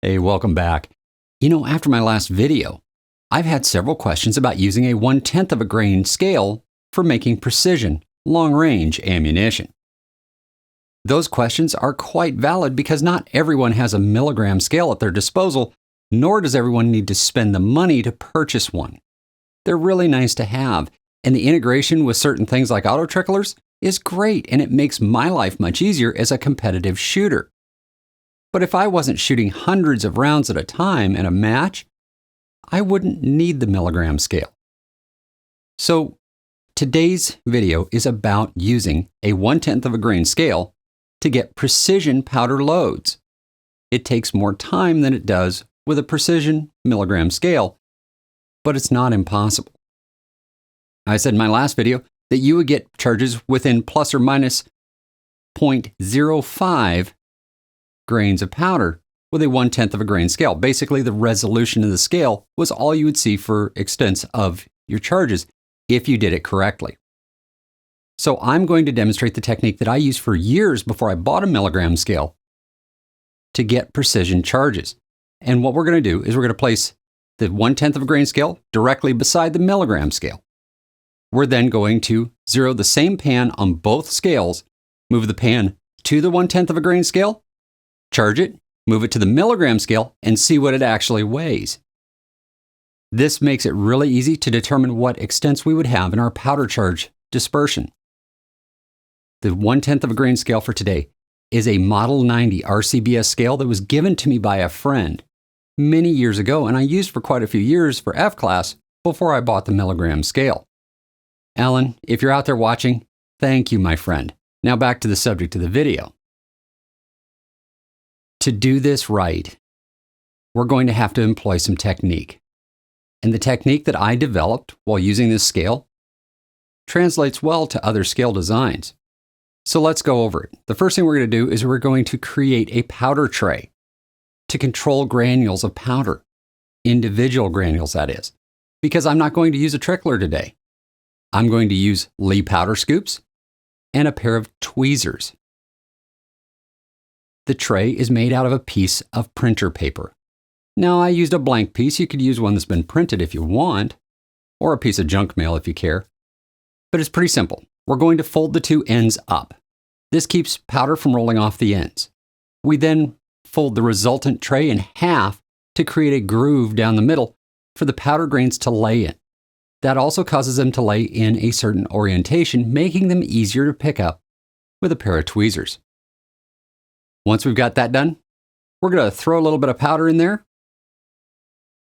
Hey, welcome back. After my last video, I've had several questions about using a 1/10 of a grain scale for making precision, long-range ammunition. Those questions are quite valid because not everyone has a milligram scale at their disposal, nor does everyone need to spend the money to purchase one. They're really nice to have, and the integration with certain things like auto tricklers is great, and it makes my life much easier as a competitive shooter. But if I wasn't shooting hundreds of rounds at a time in a match, I wouldn't need the milligram scale. So today's video is about using a 1/10 of a grain scale to get precision powder loads. It takes more time than it does with a precision milligram scale, but it's not impossible. I said in my last video that you would get charges within plus or minus 0.05 grains of powder with a 1/10 of a grain scale. Basically, the resolution of the scale was all you would see for extents of your charges if you did it correctly. So I'm going to demonstrate the technique that I used for years before I bought a milligram scale to get precision charges. And what we're going to do is we're going to place the 1/10 of a grain scale directly beside the milligram scale. We're then going to zero the same pan on both scales, move the pan to the 1/10 of a grain scale, charge it, move it to the milligram scale, and see what it actually weighs. This makes it really easy to determine what extents we would have in our powder charge dispersion. The 1/10 of a grain scale for today is a Model 90 RCBS scale that was given to me by a friend many years ago, and I used for quite a few years for F-class before I bought the milligram scale. Alan, if you're out there watching, thank you, my friend. Now back to the subject of the video. To do this right, we're going to have to employ some technique. And the technique that I developed while using this scale translates well to other scale designs. So let's go over it. The first thing we're going to do is we're going to create a powder tray to control granules of powder, individual granules that is, because I'm not going to use a trickler today. I'm going to use Lee powder scoops and a pair of tweezers. The tray is made out of a piece of printer paper. Now, I used a blank piece. You could use one that's been printed if you want, or a piece of junk mail if you care. But it's pretty simple. We're going to fold the two ends up. This keeps powder from rolling off the ends. We then fold the resultant tray in half to create a groove down the middle for the powder grains to lay in. That also causes them to lay in a certain orientation, making them easier to pick up with a pair of tweezers. Once we've got that done, we're going to throw a little bit of powder in there.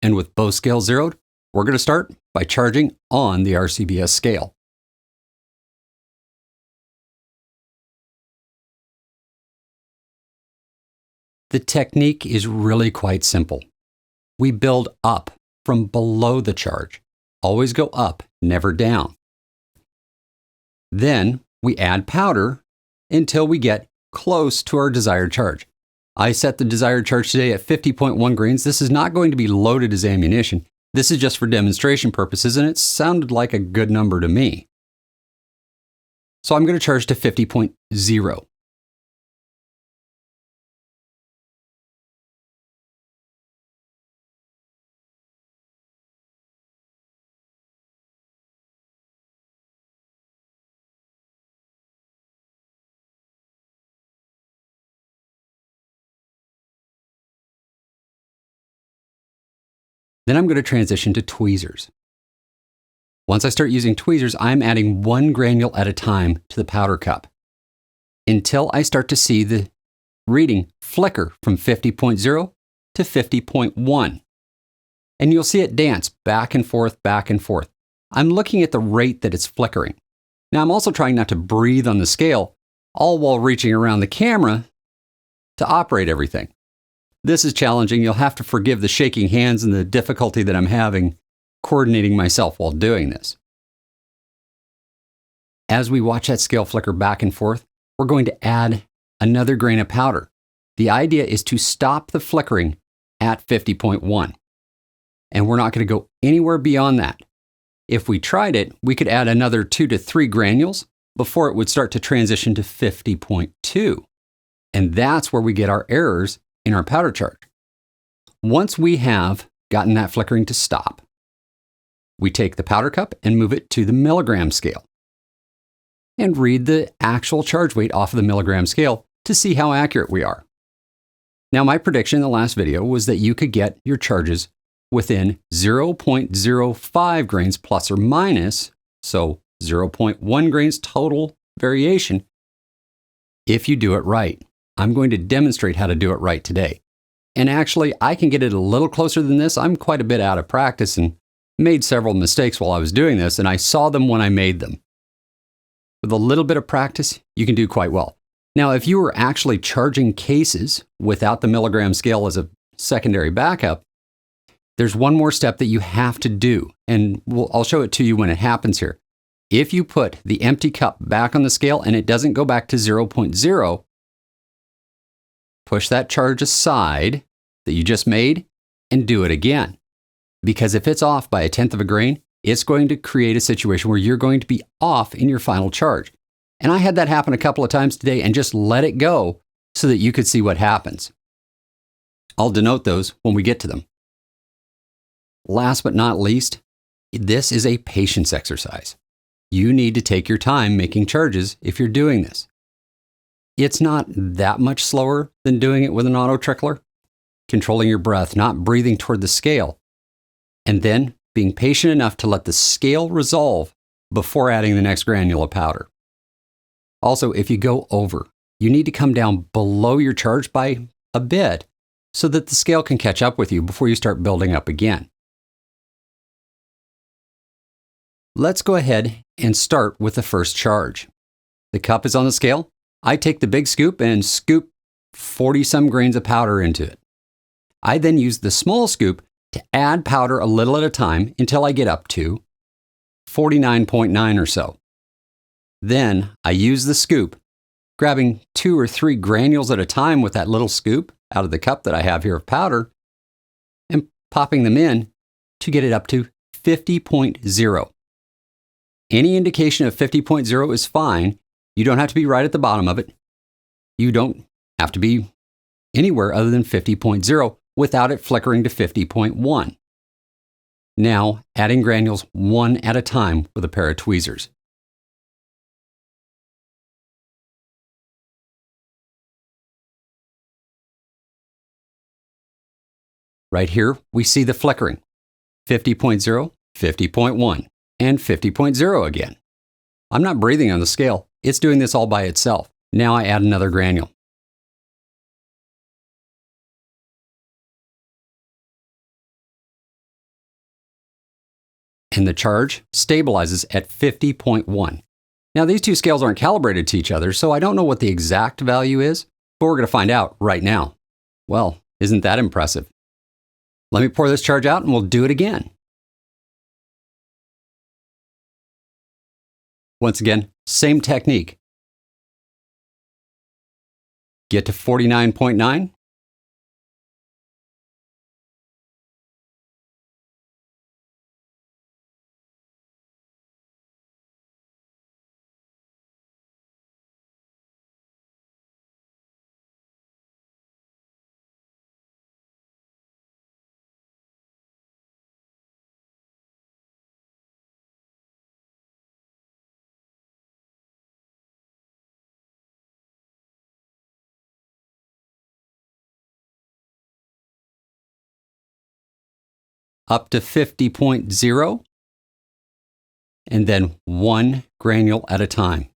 And with both scales zeroed, we're going to start by charging on the RCBS scale. The technique is really quite simple. We build up from below the charge. Always go up, never down. Then we add powder until we get close to our desired charge. I set the desired charge today at 50.1 grains. This is not going to be loaded as ammunition. This is just for demonstration purposes, and it sounded like a good number to me. So I'm going to charge to 50.0. Then I'm going to transition to tweezers. Once I start using tweezers, I'm adding one granule at a time to the powder cup until I start to see the reading flicker from 50.0 to 50.1. And you'll see it dance back and forth, back and forth. I'm looking at the rate that it's flickering. Now I'm also trying not to breathe on the scale, all while reaching around the camera to operate everything. This is challenging. You'll have to forgive the shaking hands and the difficulty that I'm having coordinating myself while doing this. As we watch that scale flicker back and forth, we're going to add another grain of powder. The idea is to stop the flickering at 50.1. And we're not going to go anywhere beyond that. If we tried it, we could add another 2 to 3 granules before it would start to transition to 50.2. And that's where we get our errors in our powder charge. once we have gotten that flickering to stop, we take the powder cup and move it to the milligram scale and read the actual charge weight off of the milligram scale to see how accurate we are. Now, my prediction in the last video was that you could get your charges within 0.05 grains plus or minus, so 0.1 grains total variation, if you do it right. I'm going to demonstrate how to do it right today. And actually, I can get it a little closer than this. I'm quite a bit out of practice and made several mistakes while I was doing this, and I saw them when I made them. With a little bit of practice, you can do quite well. Now, if you were actually charging cases without the milligram scale as a secondary backup, there's one more step that you have to do, and I'll show it to you when it happens here. If you put the empty cup back on the scale and it doesn't go back to 0.0, push that charge aside that you just made and do it again. Because if it's off by 1/10 of a grain, it's going to create a situation where you're going to be off in your final charge. And I had that happen a couple of times today and just let it go so that you could see what happens. I'll denote those when we get to them. Last but not least, this is a patience exercise. You need to take your time making charges if you're doing this. It's not that much slower than doing it with an auto trickler. Controlling your breath, not breathing toward the scale, and then being patient enough to let the scale resolve before adding the next granule of powder. Also, if you go over, you need to come down below your charge by a bit so that the scale can catch up with you before you start building up again. Let's go ahead and start with the first charge. The cup is on the scale. I take the big scoop and scoop 40-some grains of powder into it. I then use the small scoop to add powder a little at a time until I get up to 49.9 or so. Then I use the scoop, grabbing 2 or 3 granules at a time with that little scoop out of the cup that I have here of powder, and popping them in to get it up to 50.0. Any indication of 50.0 is fine. You don't have to be right at the bottom of it. You don't have to be anywhere other than 50.0 without it flickering to 50.1. Now, adding granules one at a time with a pair of tweezers. Right here, we see the flickering. 50.0, 50.1, and 50.0 again. I'm not breathing on the scale. It's doing this all by itself. Now I add another granule. And the charge stabilizes at 50.1. Now, these two scales aren't calibrated to each other, so I don't know what the exact value is, but we're going to find out right now. Well, isn't that impressive? Let me pour this charge out and we'll do it again. Once again, same technique. Get to 49.9. Up to 50.0, and then 1 granule at a time.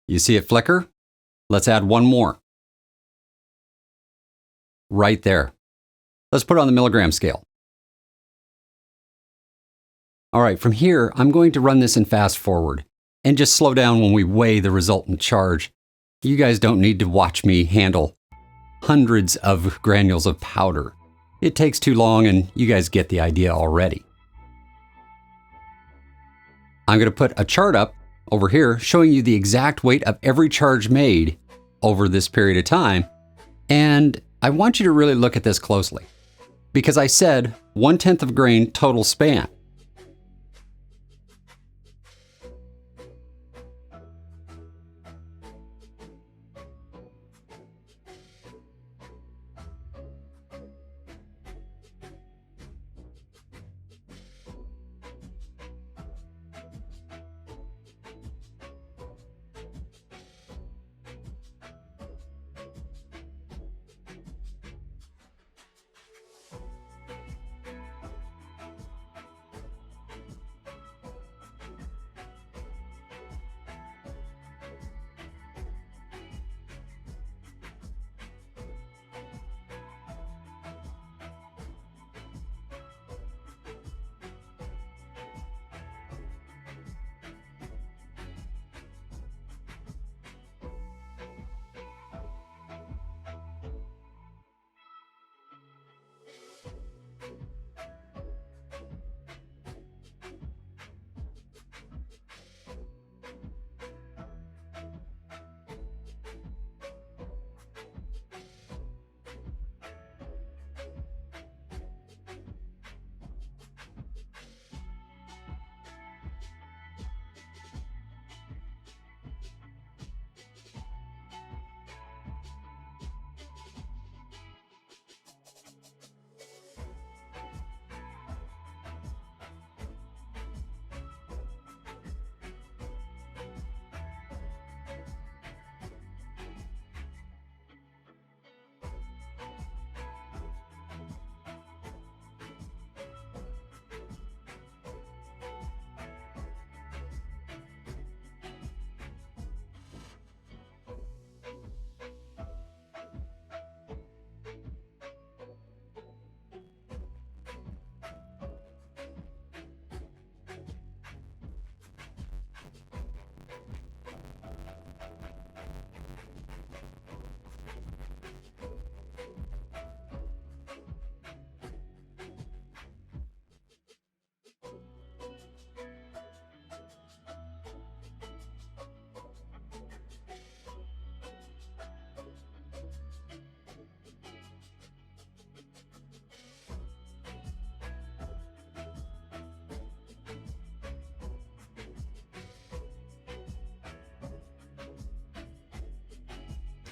You see it flicker? Let's add one more. Right there. Let's put it on the milligram scale. All right, from here, I'm going to run this in fast forward and just slow down when we weigh the resultant charge. You guys don't need to watch me handle hundreds of granules of powder. It takes too long and you guys get the idea already. I'm going to put a chart up over here showing you the exact weight of every charge made over this period of time. And I want you to really look at this closely because I said 1/10 of a grain total span.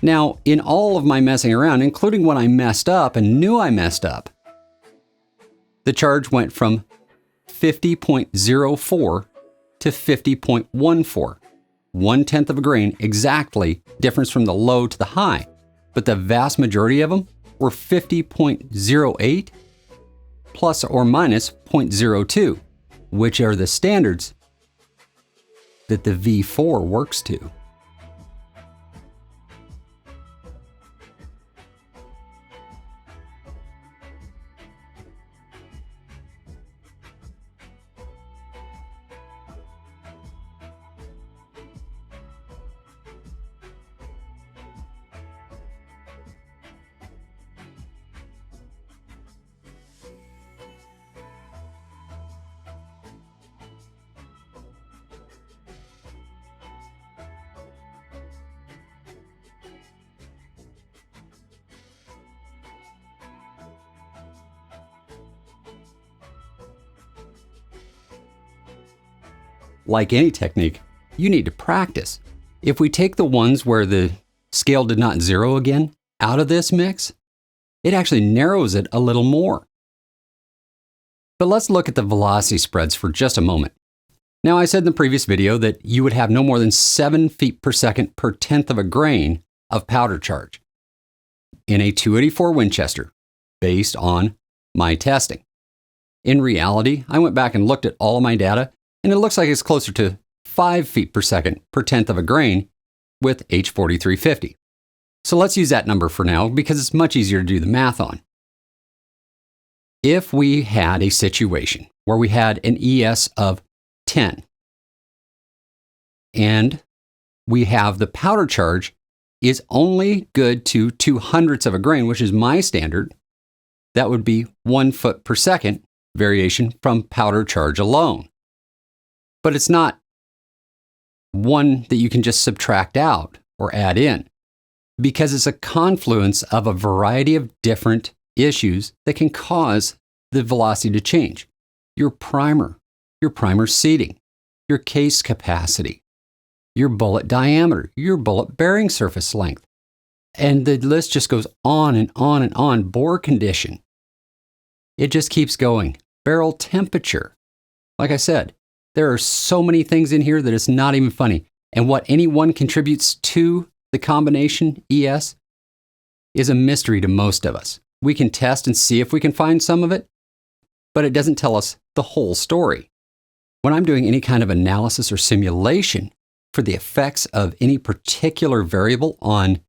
Now, in all of my messing around, including when I messed up and knew I messed up, the charge went from 50.04 to 50.14. 1/10 of a grain exactly, difference from the low to the high. But the vast majority of them were 50.08 plus or minus 0.02, which are the standards that the V4 works to. Like any technique, you need to practice. If we take the ones where the scale did not zero again out of this mix, it actually narrows it a little more. But let's look at the velocity spreads for just a moment. Now, I said in the previous video that you would have no more than 7 feet per second per 1/10 of a grain of powder charge in a 284 Winchester based on my testing. In reality, I went back and looked at all of my data, and it looks like it's closer to 5 feet per second per 1/10 of a grain with H4350. So let's use that number for now because it's much easier to do the math on. If we had a situation where we had an ES of 10 and we have the powder charge is only good to 2/100ths of a grain, which is my standard, that would be 1 foot per second variation from powder charge alone. But it's not one that you can just subtract out or add in, because it's a confluence of a variety of different issues that can cause the velocity to change. Your primer seating, your case capacity, your bullet diameter, your bullet bearing surface length. And the list just goes on and on and on. Bore condition. It just keeps going. Barrel temperature. Like I said, there are so many things in here that it's not even funny. And what any one contributes to the combination ES is a mystery to most of us. We can test and see if we can find some of it, but it doesn't tell us the whole story. When I'm doing any kind of analysis or simulation for the effects of any particular variable on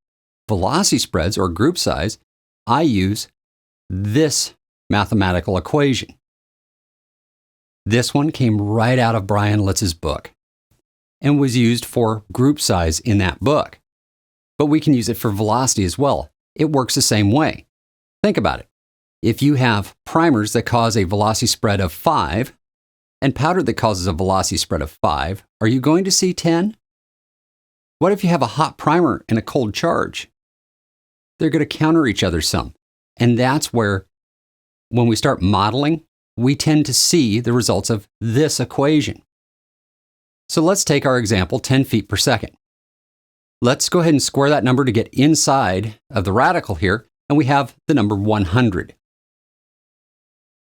velocity spreads or group size, I use this mathematical equation. This one came right out of Brian Litz's book and was used for group size in that book. But we can use it for velocity as well. It works the same way. Think about it. If you have primers that cause a velocity spread of 5 and powder that causes a velocity spread of 5, are you going to see 10? What if you have a hot primer and a cold charge? They're going to counter each other some. And that's where, when we start modeling, we tend to see the results of this equation. So let's take our example, 10 feet per second. Let's go ahead and square that number to get inside of the radical here, and we have the number 100.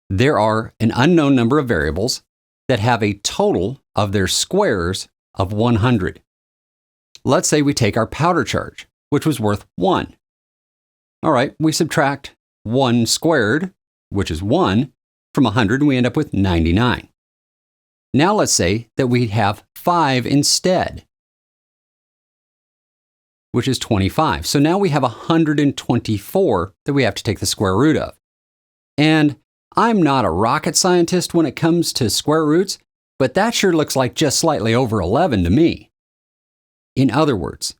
There are an unknown number of variables that have a total of their squares of 100. Let's say we take our powder charge, which was worth 1. All right, we subtract 1 squared, which is 1, from 100, and we end up with 99. Now let's say that we have 5 instead, which is 25. So now we have 124 that we have to take the square root of. And I'm not a rocket scientist when it comes to square roots, but that sure looks like just slightly over 11 to me. In other words,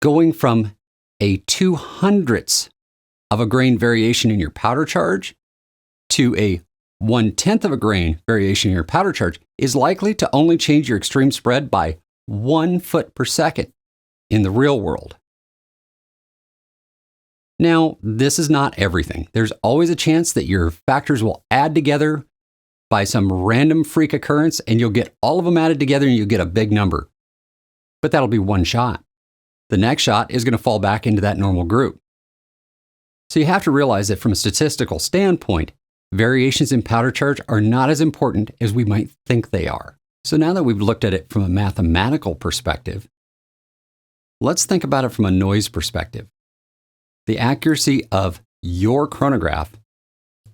going from a 2/100th of a grain variation in your powder charge to a 1/10 of a grain variation in your powder charge is likely to only change your extreme spread by 1 foot per second in the real world. Now, this is not everything. There's always a chance that your factors will add together by some random freak occurrence, and you'll get all of them added together and you'll get a big number. But that'll be one shot. The next shot is going to fall back into that normal group. So you have to realize that from a statistical standpoint, variations in powder charge are not as important as we might think they are. So now that we've looked at it from a mathematical perspective, let's think about it from a noise perspective. The accuracy of your chronograph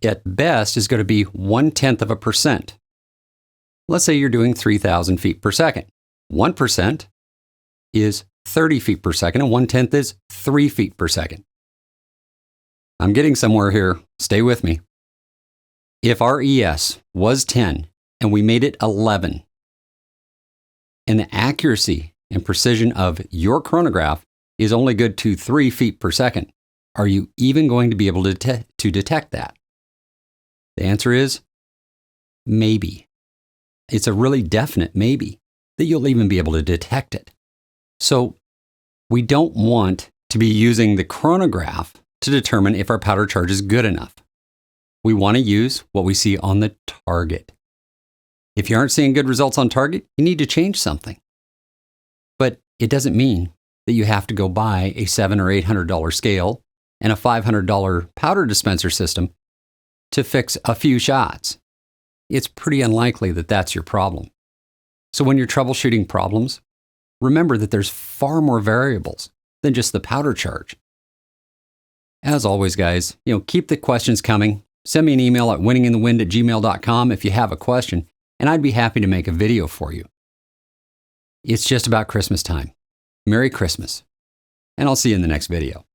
at best is going to be 1/10 of a percent. Let's say you're doing 3,000 feet per second. 1% is 30 feet per second, and 1/10 is 3 feet per second. I'm getting somewhere here. Stay with me. If our ES was 10 and we made it 11, and the accuracy and precision of your chronograph is only good to 3 feet per second, are you even going to be able to detect that? The answer is maybe. It's a really definite maybe that you'll even be able to detect it. So we don't want to be using the chronograph to determine if our powder charge is good enough. We want to use what we see on the target. If you aren't seeing good results on target, you need to change something. But it doesn't mean that you have to go buy a $700 or $800 scale and a $500 powder dispenser system to fix a few shots. It's pretty unlikely that that's your problem. So when you're troubleshooting problems, remember that there's far more variables than just the powder charge. As always, guys, keep the questions coming. Send me an email at winninginthewind@gmail.com if you have a question, and I'd be happy to make a video for you. It's just about Christmas time. Merry Christmas, and I'll see you in the next video.